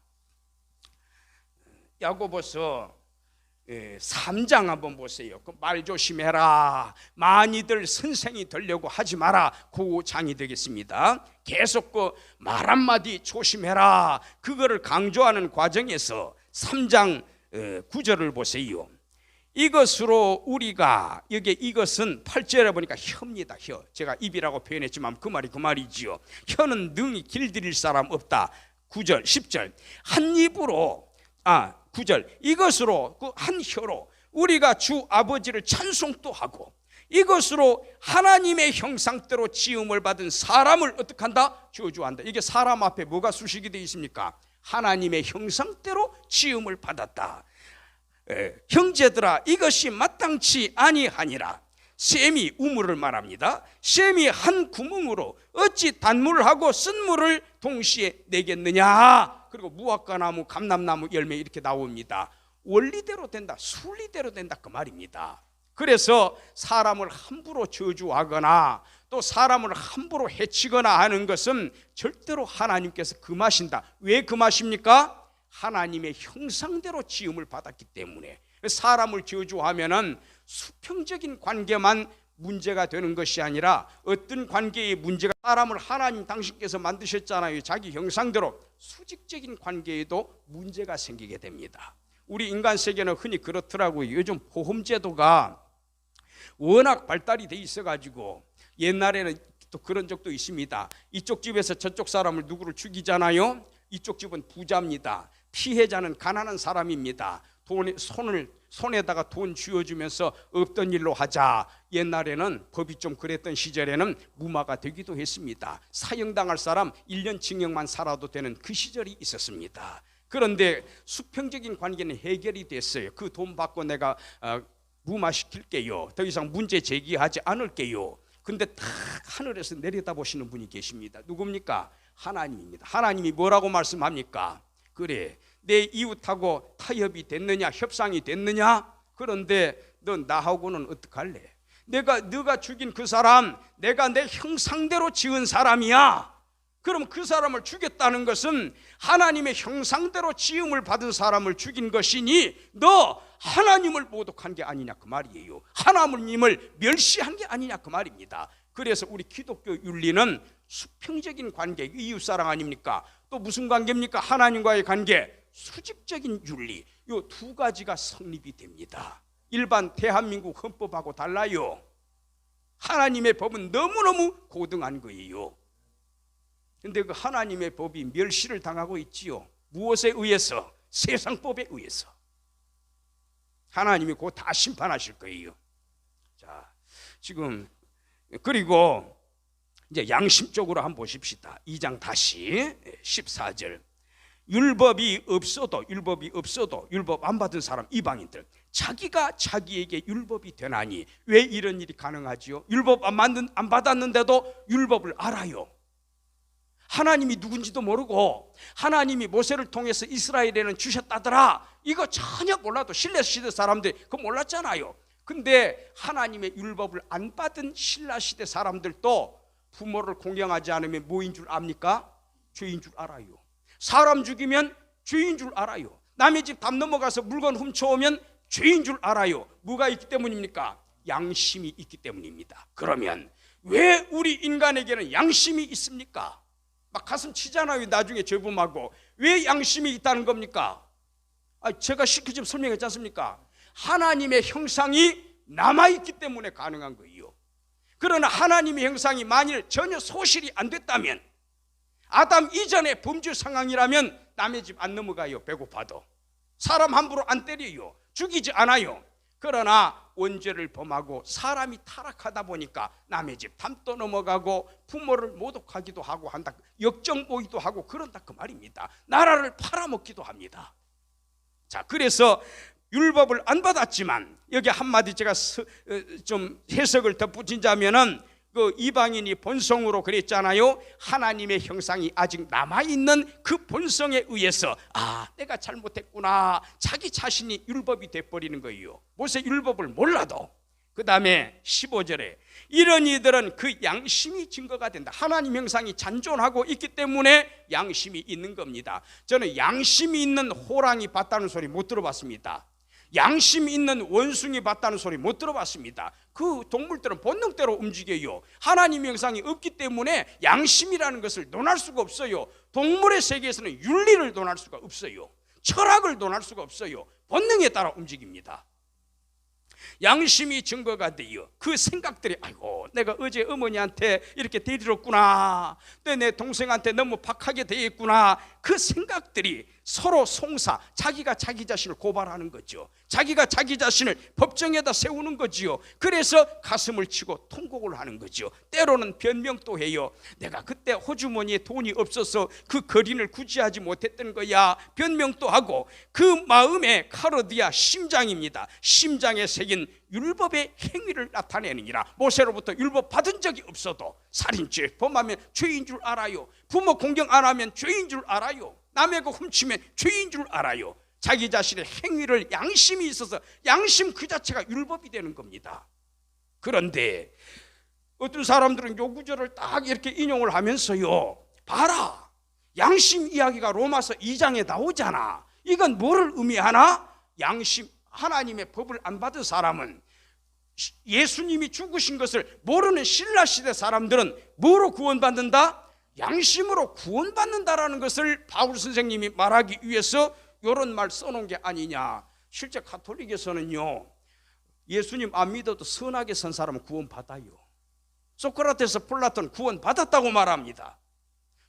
야고보서 3장 한번 보세요. 그 말 조심해라. 많이들 선생이 되려고 하지 마라. 그 장이 되겠습니다. 계속 그 말 한마디 조심해라. 그거를 강조하는 과정에서 3장 9절을 보세요. 이것으로 우리가, 여기 이것은 8절에 보니까 혀입니다. 혀. 제가 입이라고 표현했지만 그 말이 그 말이지요. 혀는 능히 길들일 사람 없다. 9절 10절 한 입으로 9절 이것으로 그 한 혀로 우리가 주 아버지를 찬송도 하고, 이것으로 하나님의 형상대로 지음을 받은 사람을 어떻게 한다? 저주한다. 이게 사람 앞에 뭐가 수식이 되어 있습니까? 하나님의 형상대로 지음을 받았다. 형제들아 이것이 마땅치 아니하니라. 셈이 우물을 말합니다. 셈이 한 구멍으로 어찌 단물하고 쓴물을 동시에 내겠느냐. 그리고 무화과 나무, 감람나무 열매 이렇게 나옵니다. 원리대로 된다, 순리대로 된다 그 말입니다. 그래서 사람을 함부로 저주하거나 또 사람을 함부로 해치거나 하는 것은 절대로 하나님께서 금하신다. 왜 금하십니까? 하나님의 형상대로 지음을 받았기 때문에. 사람을 저주하면은 수평적인 관계만 문제가 되는 것이 아니라 어떤 관계의 문제가, 사람을 하나님 당신께서 만드셨잖아요. 자기 형상대로. 수직적인 관계에도 문제가 생기게 됩니다. 우리 인간 세계는 흔히 그렇더라고요. 요즘 보험제도가 워낙 발달이 돼 있어가지고, 옛날에는 또 그런 적도 있습니다. 이쪽 집에서 저쪽 사람을 누구를 죽이잖아요. 이쪽 집은 부자입니다. 피해자는 가난한 사람입니다. 손에다가 돈 쥐어주면서 없던 일로 하자. 옛날에는 법이 좀 그랬던 시절에는 무마가 되기도 했습니다. 사형당할 사람 1년 징역만 살아도 되는 그 시절이 있었습니다. 그런데 수평적인 관계는 해결이 됐어요. 그 돈 받고 내가 무마시킬게요. 더 이상 문제 제기하지 않을게요. 근데 딱 하늘에서 내려다보시는 분이 계십니다. 누굽니까? 하나님입니다. 하나님이 뭐라고 말씀합니까? 그래, 내 이웃하고 타협이 됐느냐, 협상이 됐느냐? 그런데 너 나하고는 어떡할래? 네가 죽인 그 사람, 내가 내 형상대로 지은 사람이야. 그럼 그 사람을 죽였다는 것은 하나님의 형상대로 지음을 받은 사람을 죽인 것이니 너 하나님을 모독한 게 아니냐 그 말이에요. 하나님을 멸시한 게 아니냐 그 말입니다. 그래서 우리 기독교 윤리는 수평적인 관계, 이웃사랑 아닙니까? 또 무슨 관계입니까? 하나님과의 관계, 수직적인 윤리. 이 두 가지가 성립이 됩니다. 일반 대한민국 헌법하고 달라요. 하나님의 법은 너무너무 고등한 거예요. 근데 그 하나님의 법이 멸시를 당하고 있지요. 무엇에 의해서? 세상법에 의해서. 하나님이 곧 다 심판하실 거예요. 자, 지금 그리고 이제 양심적으로 한번 보십시다. 2장 다시 14절. 율법이 없어도 율법 안 받은 사람, 이방인들, 자기가 자기에게 율법이 되나니. 왜 이런 일이 가능하지요? 율법 안 받았는데도 율법을 알아요. 하나님이 누군지도 모르고 하나님이 모세를 통해서 이스라엘에는 주셨다더라, 이거 전혀 몰라도 신라시대 사람들이 그거 몰랐잖아요. 근데 하나님의 율법을 안 받은 신라시대 사람들도 부모를 공경하지 않으면 뭐인 줄 압니까? 죄인 줄 알아요. 사람 죽이면 죄인 줄 알아요. 남의 집 담 넘어가서 물건 훔쳐오면 죄인 줄 알아요. 뭐가 있기 때문입니까? 양심이 있기 때문입니다. 그러면 왜 우리 인간에게는 양심이 있습니까? 막 가슴 치잖아요. 나중에 죄범하고. 왜 양심이 있다는 겁니까? 제가 쉽게 좀 설명했지 않습니까? 하나님의 형상이 남아있기 때문에 가능한 거예요. 그러나 하나님의 형상이 만일 전혀 소실이 안 됐다면, 아담 이전의 범죄 상황이라면 남의 집 안 넘어가요. 배고파도. 사람 함부로 안 때려요. 죽이지 않아요. 그러나 원죄를 범하고 사람이 타락하다 보니까 남의 집 담도 넘어가고 부모를 모독하기도 하고 한다. 역정보기도 하고 그런다 그 말입니다. 나라를 팔아먹기도 합니다. 자, 그래서 율법을 안 받았지만, 여기 한마디 제가 좀 해석을 덧붙이자면은, 그 이방인이 본성으로 그랬잖아요. 하나님의 형상이 아직 남아있는 그 본성에 의해서 내가 잘못했구나, 자기 자신이 율법이 돼버리는 거예요. 모세 율법을 몰라도. 그 다음에 15절에 이런 이들은 그 양심이 증거가 된다. 하나님 형상이 잔존하고 있기 때문에 양심이 있는 겁니다. 저는 양심이 있는 호랑이 봤다는 소리 못 들어봤습니다. 양심 있는 원숭이 봤다는 소리 못 들어봤습니다. 그 동물들은 본능대로 움직여요. 하나님 형상이 없기 때문에 양심이라는 것을 논할 수가 없어요. 동물의 세계에서는 윤리를 논할 수가 없어요. 철학을 논할 수가 없어요. 본능에 따라 움직입니다. 양심이 증거가 돼요. 그 생각들이, 아이고 내가 어제 어머니한테 이렇게 대들었구나, 또 내 동생한테 너무 박하게 되었구나, 그 생각들이 서로 송사, 자기가 자기 자신을 고발하는 거죠. 자기가 자기 자신을 법정에다 세우는 거지요. 그래서 가슴을 치고 통곡을 하는 거죠. 때로는 변명도 해요. 내가 그때 호주머니에 돈이 없어서 그 거린을 구제하지 못했던 거야, 변명도 하고. 그 마음의 카르디아, 심장입니다. 심장에 새긴 율법의 행위를 나타내느니라. 모세로부터 율법 받은 적이 없어도 살인죄 범하면 죄인 줄 알아요. 부모 공경 안 하면 죄인 줄 알아요. 남의 거 훔치면 죄인 줄 알아요. 자기 자신의 행위를 양심이 있어서 양심 그 자체가 율법이 되는 겁니다. 그런데 어떤 사람들은 요 구절을 딱 이렇게 인용을 하면서요, 봐라, 양심 이야기가 로마서 2장에 나오잖아. 이건 뭐를 의미하나? 양심, 하나님의 법을 안 받은 사람은, 예수님이 죽으신 것을 모르는 신라시대 사람들은 뭐로 구원받는다? 양심으로 구원받는다라는 것을 바울 선생님이 말하기 위해서 이런 말 써놓은 게 아니냐. 실제 가톨릭에서는요, 예수님 안 믿어도 선하게 선 사람은 구원받아요. 소크라테스, 플라톤 구원받았다고 말합니다.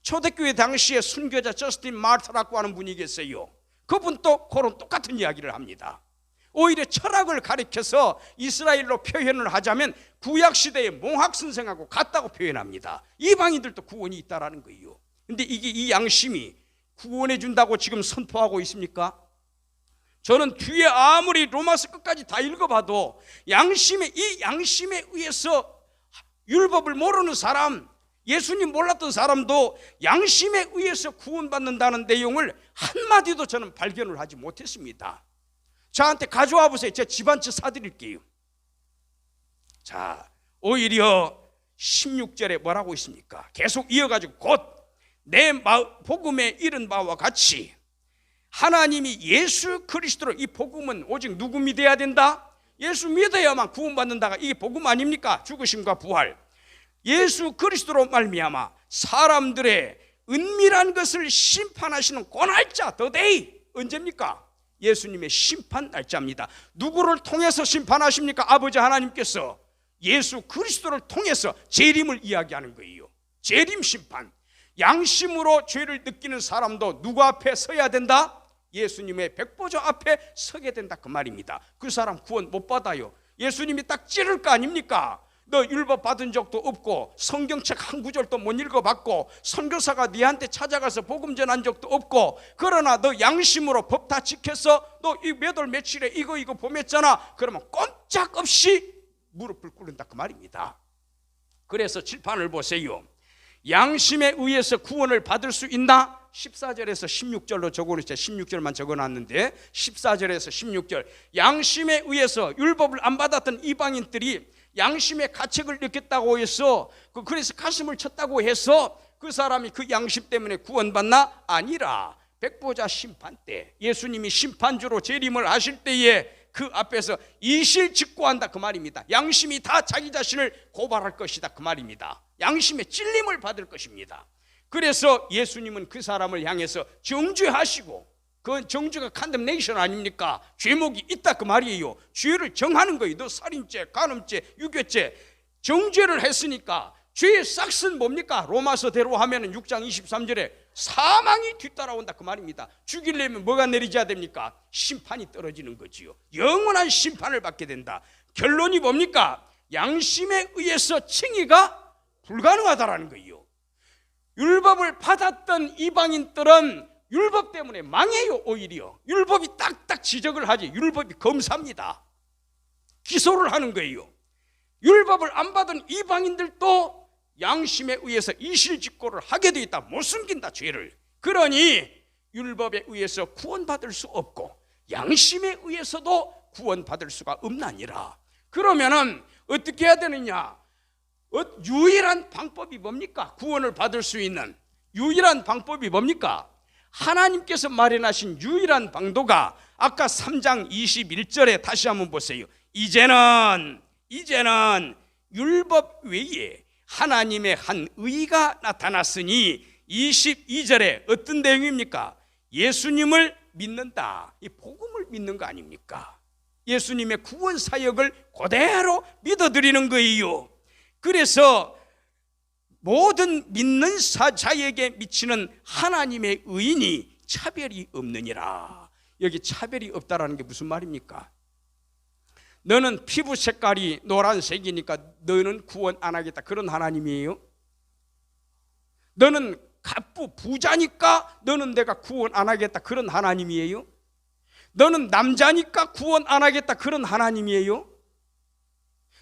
초대교회 당시에 순교자 저스틴 마르타라고 하는 분이 계세요. 그분도 그런 똑같은 이야기를 합니다. 오히려 철학을 가리켜서 이스라엘로 표현을 하자면 구약시대의 몽학선생하고 같다고 표현합니다. 이방인들도 구원이 있다라는 거예요. 근데 이게, 이 양심이 구원해 준다고 지금 선포하고 있습니까? 저는 뒤에 아무리 로마서 끝까지 다 읽어봐도 이 양심에 의해서 율법을 모르는 사람, 예수님 몰랐던 사람도 양심에 의해서 구원받는다는 내용을 한마디도 저는 발견을 하지 못했습니다. 저한테 가져와 보세요. 제가 집 한 채 사드릴게요. 자, 오히려 16절에 뭐라고 있습니까? 계속 이어가지고 곧 내 복음에 이른 바와 같이 하나님이 예수 그리스도로, 이 복음은 오직 누구 믿어야 된다? 예수 믿어야만 구원받는다가 이게 복음 아닙니까? 죽으심과 부활, 예수 그리스도로 말미암아 사람들의 은밀한 것을 심판하시는 고날짜, 더데이, 언제입니까? 예수님의 심판 날짜입니다. 누구를 통해서 심판하십니까? 아버지 하나님께서 예수 그리스도를 통해서 재림을 이야기하는 거예요. 재림 심판. 양심으로 죄를 느끼는 사람도 누구 앞에 서야 된다? 예수님의 백보좌 앞에 서게 된다 그 말입니다. 그 사람 구원 못 받아요. 예수님이 딱 찌를 거 아닙니까? 너 율법 받은 적도 없고 성경책 한 구절도 못 읽어봤고 선교사가 네한테 찾아가서 복음 전한 적도 없고, 그러나 너 양심으로 법 다 지켜서 너 이 몇 월 며칠에 이거 범했잖아. 그러면 꼼짝없이 무릎을 꿇는다 그 말입니다. 그래서 칠판을 보세요. 양심에 의해서 구원을 받을 수 있나? 14절에서 16절로 적어놓으세요. 16절만 적어놨는데 14절에서 16절. 양심에 의해서 율법을 안 받았던 이방인들이 양심의 가책을 느꼈다고 해서 그래서 가슴을 쳤다고 해서 그 사람이 그 양심 때문에 구원받나? 아니라 백보자 심판 때 예수님이 심판주로 재림을 하실 때에 그 앞에서 이실직고한다 그 말입니다. 양심이 다 자기 자신을 고발할 것이다 그 말입니다. 양심의 찔림을 받을 것입니다. 그래서 예수님은 그 사람을 향해서 정죄하시고, 그 정죄가 condemnation 아닙니까? 죄목이 있다 그 말이에요. 죄를 정하는 거예요. 너 살인죄, 간음죄, 유괴죄 정죄를 했으니까 죄의 싹은 뭡니까? 로마서대로 하면 6장 23절에 사망이 뒤따라온다 그 말입니다. 죽이려면 뭐가 내리져야 됩니까? 심판이 떨어지는 거지요. 영원한 심판을 받게 된다. 결론이 뭡니까? 양심에 의해서 칭의가 불가능하다라는 거예요. 율법을 받았던 이방인들은 율법 때문에 망해요. 오히려 율법이 딱딱 지적을 하지. 율법이 검사입니다. 기소를 하는 거예요. 율법을 안 받은 이방인들도 양심에 의해서 이실직고를 하게 돼 있다. 못 숨긴다 죄를. 그러니 율법에 의해서 구원받을 수 없고 양심에 의해서도 구원받을 수가 없나니라. 그러면은 어떻게 해야 되느냐? 유일한 방법이 뭡니까? 구원을 받을 수 있는 유일한 방법이 뭡니까? 하나님께서 마련하신 유일한 방도가 아까 3장 21절에 다시 한번 보세요. 이제는 율법 외에 하나님의 한 의가 나타났으니 22절에 어떤 내용입니까? 예수님을 믿는다. 이 복음을 믿는 거 아닙니까? 예수님의 구원 사역을 그대로 믿어드리는 거예요. 그래서 모든 믿는 자에게 미치는 하나님의 의인이 차별이 없느니라. 여기 차별이 없다라는 게 무슨 말입니까? 너는 피부 색깔이 노란색이니까 너는 구원 안 하겠다 그런 하나님이에요? 너는 갑부 부자니까 너는 내가 구원 안 하겠다 그런 하나님이에요? 너는 남자니까 구원 안 하겠다 그런 하나님이에요?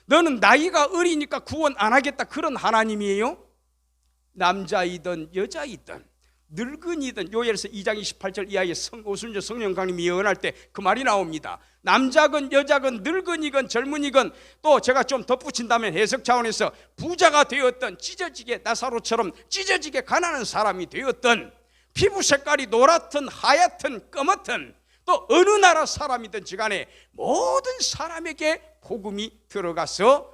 너는 나이가 어리니까 구원 안 하겠다 그런 하나님이에요? 남자이든 여자이든 늙은이든 요엘서 2장 28절 이하의 오순절 성령 강림이 예언할 때 그 말이 나옵니다. 남자건 여자건 늙은이건 젊은이건 또 제가 좀 덧붙인다면 해석 차원에서 부자가 되었던 찢어지게 나사로처럼 찢어지게 가난한 사람이 되었던 피부 색깔이 노랗든 하얗든 검었든 또 어느 나라 사람이든지 간에 모든 사람에게 복음이 들어가서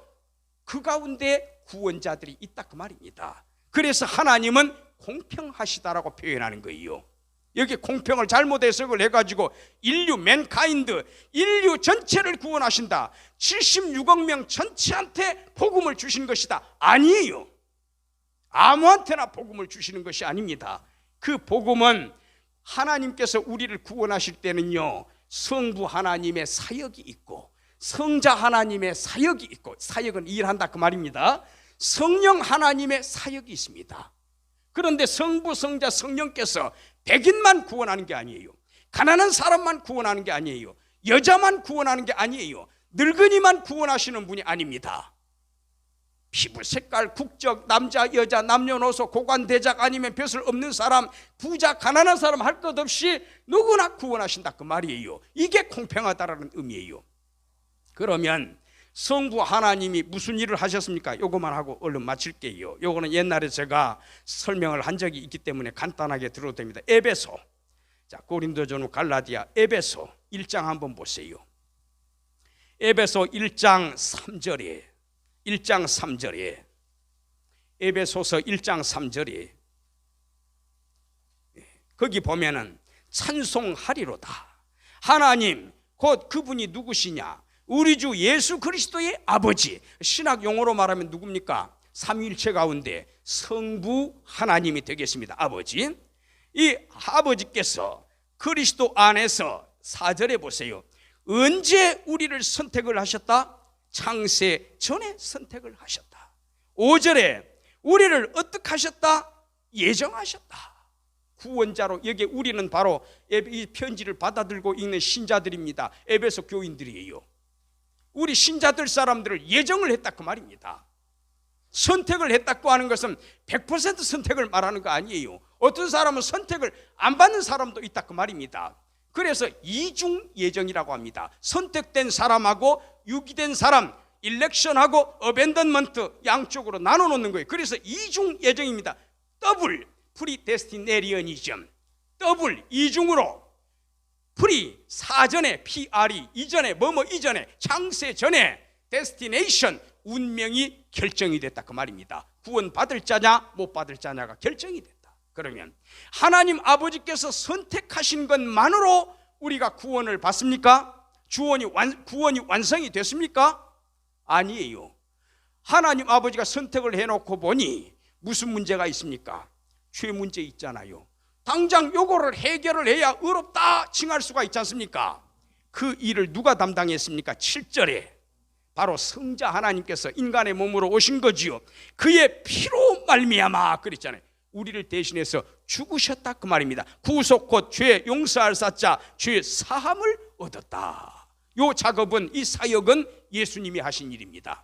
그 가운데 구원자들이 있다 그 말입니다. 그래서 하나님은 공평하시다라고 표현하는 거예요. 여기 공평을 잘못 해석을 해가지고 맨카인드 인류 전체를 구원하신다, 76억 명 전체한테 복음을 주신 것이다. 아니에요. 아무한테나 복음을 주시는 것이 아닙니다. 그 복음은 하나님께서 우리를 구원하실 때는요, 성부 하나님의 사역이 있고 성자 하나님의 사역이 있고, 사역은 일한다 그 말입니다. 성령 하나님의 사역이 있습니다. 그런데 성부, 성자, 성령께서 백인만 구원하는 게 아니에요. 가난한 사람만 구원하는 게 아니에요. 여자만 구원하는 게 아니에요. 늙은이만 구원하시는 분이 아닙니다. 피부 색깔, 국적, 남자, 여자, 남녀노소, 고관대작 아니면 벼슬 없는 사람, 부자, 가난한 사람 할 것 없이 누구나 구원하신다 그 말이에요. 이게 공평하다라는 의미예요. 그러면 성부 하나님이 무슨 일을 하셨습니까? 요거만 하고 얼른 마칠게요. 요거는 옛날에 제가 설명을 한 적이 있기 때문에 간단하게 들어도 됩니다. 에베소, 자 고린도전후 갈라디아 에베소 1장 한번 보세요. 에베소 1장 3절에 에베소서 1장 3절에 거기 보면은 찬송하리로다. 하나님 곧 그분이 누구시냐? 우리 주 예수 그리스도의 아버지. 신학 용어로 말하면 누굽니까? 삼위일체 가운데 성부 하나님이 되겠습니다. 아버지. 이 아버지께서 그리스도 안에서 4절에 보세요. 언제 우리를 선택을 하셨다? 창세 전에 선택을 하셨다. 5절에 우리를 어떻게 하셨다? 예정하셨다. 구원자로. 여기에 우리는 바로 이 편지를 받아들고 읽는 신자들입니다. 에베소 교인들이에요. 우리 신자들 사람들을 예정을 했다 그 말입니다. 선택을 했다고 하는 것은 100% 선택을 말하는 거 아니에요. 어떤 사람은 선택을 안 받는 사람도 있다 그 말입니다. 그래서 이중 예정이라고 합니다. 선택된 사람하고 유기된 사람, 일렉션하고 어벤던먼트 양쪽으로 나눠 놓는 거예요. 그래서 이중 예정입니다. 더블 프리데스티네리언이즘. 더블 이중으로 프리 사전에 PRE 이전에 뭐뭐 이전에 창세 전에 데스티네이션 운명이 결정이 됐다 그 말입니다. 구원 받을 자냐 못 받을 자냐가 결정이 됐다. 그러면 하나님 아버지께서 선택하신 것만으로 우리가 구원을 받습니까? 구원이 완성이 됐습니까? 아니에요. 하나님 아버지가 선택을 해놓고 보니 무슨 문제가 있습니까? 죄 문제 있잖아요. 당장 요거를 해결을 해야 의롭다 칭할 수가 있지 않습니까? 그 일을 누가 담당했습니까? 7절에 바로 성자 하나님께서 인간의 몸으로 오신 거지요. 그의 피로 말미암아 그랬잖아요. 우리를 대신해서 죽으셨다 그 말입니다. 구속 곧 죄 용서할 사자 죄 사함을 얻었다. 요 작업은 이 사역은 예수님이 하신 일입니다.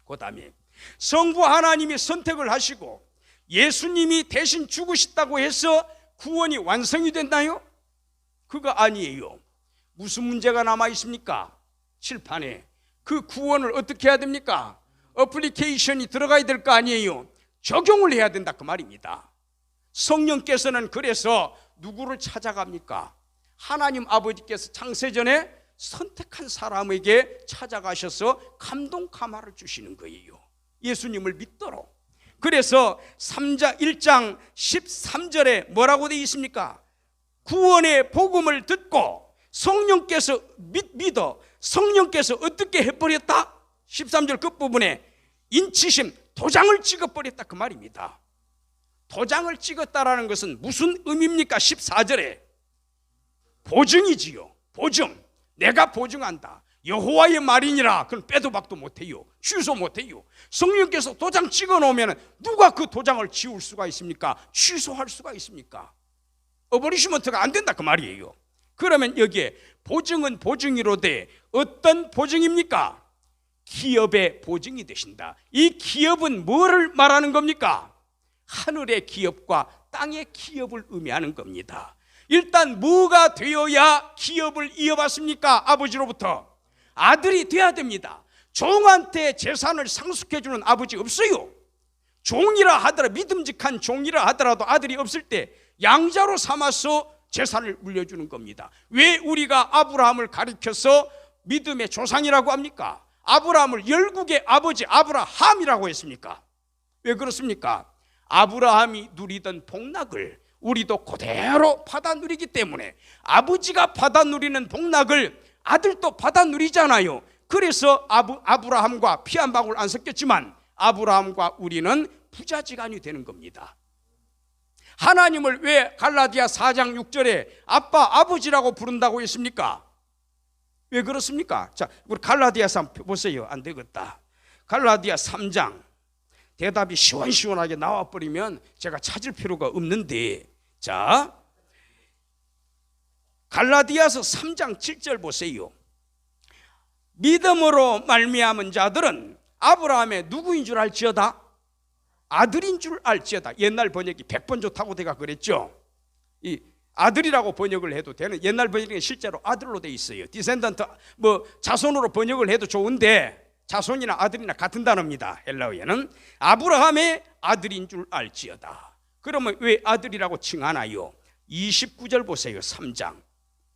그 다음에 성부 하나님이 선택을 하시고 예수님이 대신 죽으셨다고 해서 구원이 완성이 됐나요? 그거 아니에요. 무슨 문제가 남아 있습니까? 칠판에 그 구원을 어떻게 해야 됩니까? 어플리케이션이 들어가야 될 거 아니에요. 적용을 해야 된다 그 말입니다. 성령께서는 그래서 누구를 찾아갑니까? 하나님 아버지께서 창세전에 선택한 사람에게 찾아가셔서 감동 감화를 주시는 거예요. 예수님을 믿도록. 그래서 3자 1장 13절에 뭐라고 되어 있습니까? 구원의 복음을 듣고 성령께서 믿어 성령께서 어떻게 해버렸다? 13절 끝부분에 인치심 도장을 찍어버렸다 그 말입니다. 도장을 찍었다라는 것은 무슨 의미입니까? 14절에 보증이지요. 보증. 내가 보증한다. 여호와의 말이니라. 그건 빼도 박도 못해요. 취소 못해요. 성령께서 도장 찍어놓으면 누가 그 도장을 지울 수가 있습니까? 취소할 수가 있습니까? 어버리시먼트가 안 된다 그 말이에요. 그러면 여기에 보증은 보증이로되 어떤 보증입니까? 기업의 보증이 되신다. 이 기업은 뭐를 말하는 겁니까? 하늘의 기업과 땅의 기업을 의미하는 겁니다. 일단 뭐가 되어야 기업을 이어받습니까? 아버지로부터 아들이 돼야 됩니다. 종한테 재산을 상속해주는 아버지 없어요. 종이라 하더라도 믿음직한 종이라 하더라도 아들이 없을 때 양자로 삼아서 재산을 물려주는 겁니다. 왜 우리가 아브라함을 가리켜서 믿음의 조상이라고 합니까? 아브라함을 열국의 아버지 아브라함이라고 했습니까? 왜 그렇습니까? 아브라함이 누리던 복락을 우리도 그대로 받아 누리기 때문에 아버지가 받아 누리는 복락을 아들도 받아 누리잖아요. 그래서 아브라함과 피 한 방울 안 섞였지만 아브라함과 우리는 부자지간이 되는 겁니다. 하나님을 왜 갈라디아 4장 6절에 아빠 아버지라고 부른다고 했습니까? 왜 그렇습니까? 자, 우리 갈라디아 3 보세요. 안 되겠다. 갈라디아 3장 대답이 시원시원하게 나와버리면 제가 찾을 필요가 없는데, 자 갈라디아서 3장 7절 보세요. 믿음으로 말미암은 자들은 아브라함의 누구인 줄 알지어다? 아들인 줄 알지어다. 옛날 번역이 100번 좋다고 내가 그랬죠. 이 아들이라고 번역을 해도 되는 옛날 번역이 실제로 아들로 돼 있어요. 디센던트 뭐 자손으로 번역을 해도 좋은데 자손이나 아들이나 같은 단어입니다. 헬라어에는 아브라함의 아들인 줄 알지어다. 그러면 왜 아들이라고 칭하나요? 29절 보세요. 3장.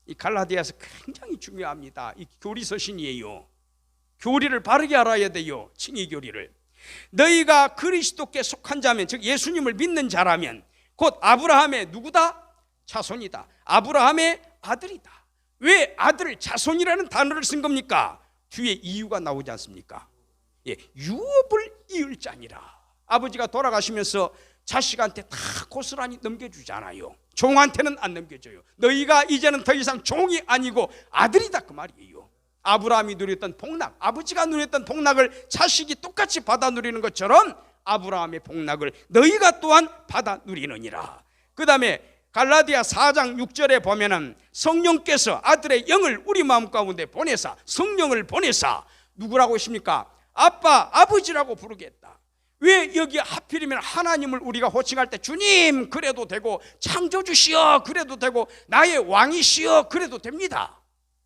이 갈라디아서 굉장히 중요합니다. 이 교리 서신이에요. 교리를 바르게 알아야 돼요. 칭의 교리를. 너희가 그리스도께 속한 자면, 즉 예수님을 믿는 자라면 곧 아브라함의 누구다? 자손이다. 아브라함의 아들이다. 왜 아들 자손이라는 단어를 쓴 겁니까? 뒤에 이유가 나오지 않습니까? 예, 유업을 이을 자니라. 아버지가 돌아가시면서 자식한테 다 고스란히 넘겨주잖아요. 종한테는 안 넘겨줘요. 너희가 이제는 더 이상 종이 아니고 아들이다, 그 말이에요. 아브라함이 누렸던 복락, 아버지가 누렸던 복락을 자식이 똑같이 받아 누리는 것처럼 아브라함의 복락을 너희가 또한 받아 누리느니라. 그 다음에 갈라디아 4장 6절에 보면은 성령께서 아들의 영을 우리 마음 가운데 보내사, 성령을 보내사 누구라고 하십니까? 아빠, 아버지라고 부르겠다. 왜 여기 하필이면 하나님을 우리가 호칭할 때 주님 그래도 되고, 창조주시여 그래도 되고, 나의 왕이시여 그래도 됩니다.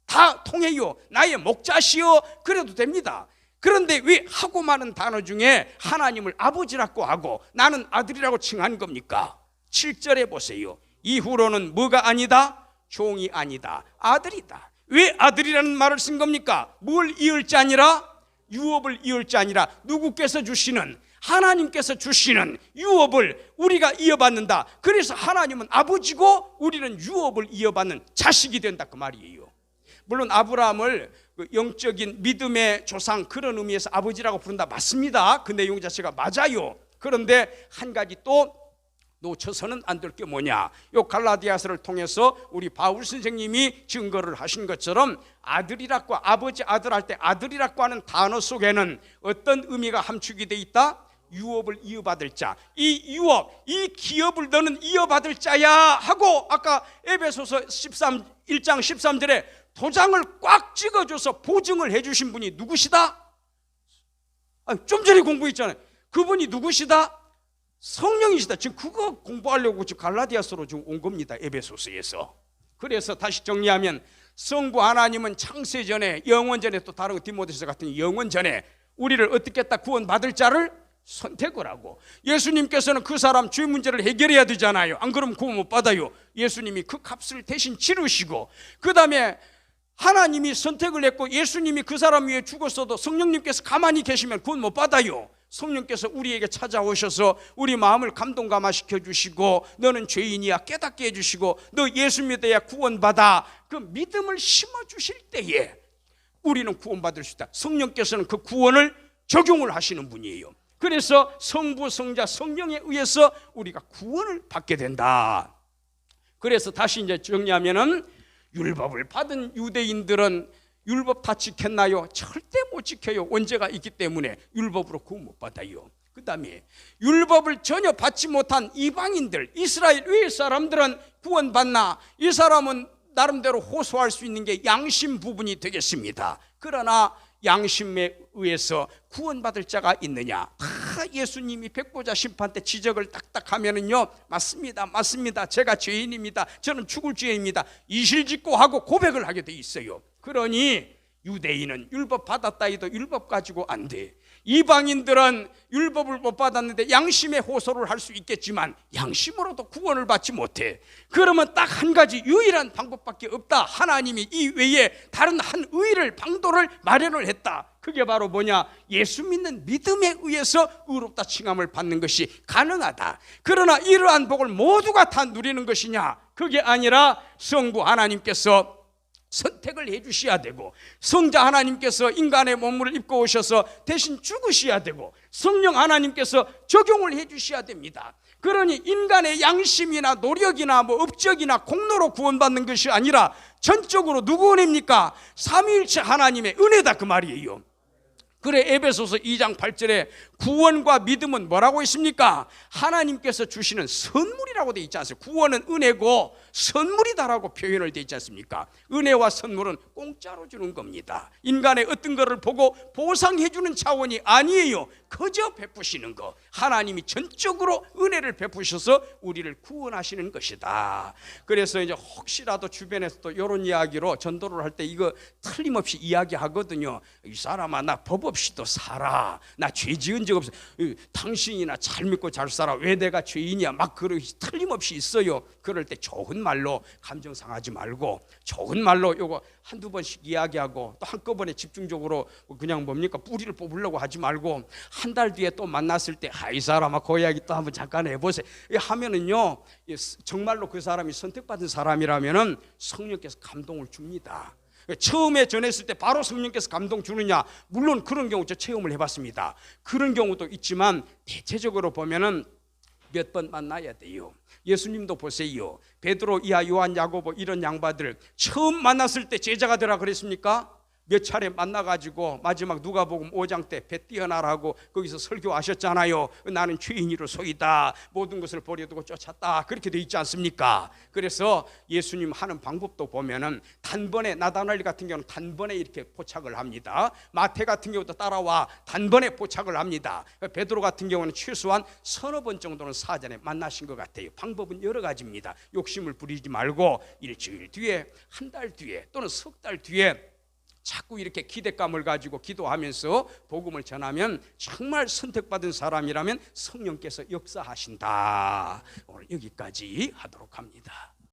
다 통해요. 나의 목자시여 그래도 됩니다. 그런데 왜 하고 많은 단어 중에 하나님을 아버지라고 하고 나는 아들이라고 칭한 겁니까? 7절에 보세요. 이후로는 뭐가 아니다? 종이 아니다, 아들이다. 왜 아들이라는 말을 쓴 겁니까? 뭘 이을 자니라? 유업을 이을 자니라. 누구께서 주시는, 하나님께서 주시는 유업을 우리가 이어받는다. 그래서 하나님은 아버지고 우리는 유업을 이어받는 자식이 된다, 그 말이에요. 물론 아브라함을 영적인 믿음의 조상 그런 의미에서 아버지라고 부른다, 맞습니다. 그 내용 자체가 맞아요. 그런데 한 가지 또 놓쳐서는 안 될 게 뭐냐, 요 갈라디아서를 통해서 우리 바울 선생님이 증거를 하신 것처럼 아들이라고, 아버지 아들 할 때 아들이라고 하는 단어 속에는 어떤 의미가 함축이 돼 있다? 유업을 이어받을 자. 이 유업, 이 기업을 너는 이어받을 자야 하고 아까 에베소서 1장 13절에 도장을 꽉 찍어줘서 보증을 해주신 분이 누구시다? 좀 전에 공부했잖아요. 그분이 누구시다? 성령이시다. 지금 그거 공부하려고 지금 갈라디아서로 지금 온 겁니다, 에베소서에서. 그래서 다시 정리하면 성부 하나님은 창세 전에, 영원 전에, 또 다른 디모데서 같은 영원 전에 우리를 어떻게 했다? 구원받을 자를 선택을 하고, 예수님께서는 그 사람 죄 문제를 해결해야 되잖아요. 안 그러면 구원 못 받아요. 예수님이 그 값을 대신 치르시고, 그 다음에 하나님이 선택을 했고 예수님이 그 사람 위에 죽었어도 성령님께서 가만히 계시면 구원 못 받아요. 성령께서 우리에게 찾아오셔서 우리 마음을 감동 감화시켜 주시고, 너는 죄인이야 깨닫게 해주시고, 너 예수 믿어야 구원받아, 그 믿음을 심어주실 때에 우리는 구원받을 수 있다. 성령께서는 그 구원을 적용을 하시는 분이에요. 그래서 성부, 성자, 성령에 의해서 우리가 구원을 받게 된다. 그래서 다시 이제 정리하면은, 율법을 받은 유대인들은 율법 다 지켰나요? 절대 못 지켜요. 원죄가 있기 때문에 율법으로 구원 못 받아요. 그 다음에 율법을 전혀 받지 못한 이방인들, 이스라엘 외의 사람들은 구원받나? 이 사람은 나름대로 호소할 수 있는 게 양심 부분이 되겠습니다. 그러나 양심에 의해서 구원받을 자가 있느냐? 다 예수님이 백보자 심판 때 지적을 딱딱 하면은요, 맞습니다, 맞습니다, 제가 죄인입니다, 저는 죽을 죄인입니다, 이실직고 하고 고백을 하게 돼 있어요. 그러니 유대인은 율법 받았다 해도 율법 가지고 안 돼. 이방인들은 율법을 못 받았는데 양심의 호소를 할 수 있겠지만 양심으로도 구원을 받지 못해. 그러면 딱 한 가지 유일한 방법밖에 없다. 하나님이 이 외에 다른 한 의를, 방도를 마련을 했다. 그게 바로 뭐냐? 예수 믿는 믿음에 의해서 의롭다 칭함을 받는 것이 가능하다. 그러나 이러한 복을 모두가 다 누리는 것이냐? 그게 아니라 성부 하나님께서 선택을 해주셔야 되고, 성자 하나님께서 인간의 몸을 입고 오셔서 대신 죽으셔야 되고, 성령 하나님께서 적용을 해주셔야 됩니다. 그러니 인간의 양심이나 노력이나 뭐 업적이나 공로로 구원받는 것이 아니라 전적으로 누구 은혜입니까? 삼위일체 하나님의 은혜다, 그 말이에요. 그래 에베소서 2장 8절에 구원과 믿음은 뭐라고 있습니까? 하나님께서 주시는 선물이라고 되어 있지 않습니까? 구원은 은혜고 선물이다라고 표현을 되어 있지 않습니까? 은혜와 선물은 공짜로 주는 겁니다. 인간의 어떤 것을 보고 보상해 주는 차원이 아니에요. 그저 베푸시는 것. 하나님이 전적으로 은혜를 베푸셔서 우리를 구원하시는 것이다. 그래서 이제 혹시라도 주변에서도 이런 이야기로 전도를 할 때 이거 틀림없이 이야기하거든요. 이 사람아, 나 법 없이도 살아, 나 죄 지은 적 없어, 당신이나 잘 믿고 잘 살아, 왜 내가 죄인이야, 막 그런 틀림없이 있어요. 그럴 때 좋은 말로 감정 상하지 말고 좋은 말로 요거 한두 번씩 이야기하고 또 한꺼번에 집중적으로 그냥 뭡니까 뿌리를 뽑으려고 하지 말고 한 달 뒤에 또 만났을 때 이 사람아 그 이야기 또 한번 잠깐 해보세요 하면은요 정말로 그 사람이 선택받은 사람이라면은 성령께서 감동을 줍니다. 처음에 전했을 때 바로 성령께서 감동 주느냐? 물론 그런 경우 저 체험을 해봤습니다. 그런 경우도 있지만 대체적으로 보면은 몇 번 만나야 돼요. 예수님도 보세요. 베드로, 이하, 요한, 야고보 이런 양반들 처음 만났을 때 제자가 되라 그랬습니까? 몇 차례 만나가지고 마지막 누가복음 5장 때 배 띄어나라고 거기서 설교하셨잖아요. 나는 죄인이로소이다. 모든 것을 버려두고 쫓았다. 그렇게 돼 있지 않습니까? 그래서 예수님 하는 방법도 보면은 단번에 나다나엘 같은 경우는 단번에 이렇게 포착을 합니다. 마태 같은 경우도 따라와 단번에 포착을 합니다. 베드로 같은 경우는 최소한 서너 번 정도는 사전에 만나신 것 같아요. 방법은 여러 가지입니다. 욕심을 부리지 말고 일주일 뒤에, 한 달 뒤에 또는 석 달 뒤에 자꾸 이렇게 기대감을 가지고 기도하면서 복음을 전하면 정말 선택받은 사람이라면 성령께서 역사하신다. 오늘 여기까지 하도록 합니다.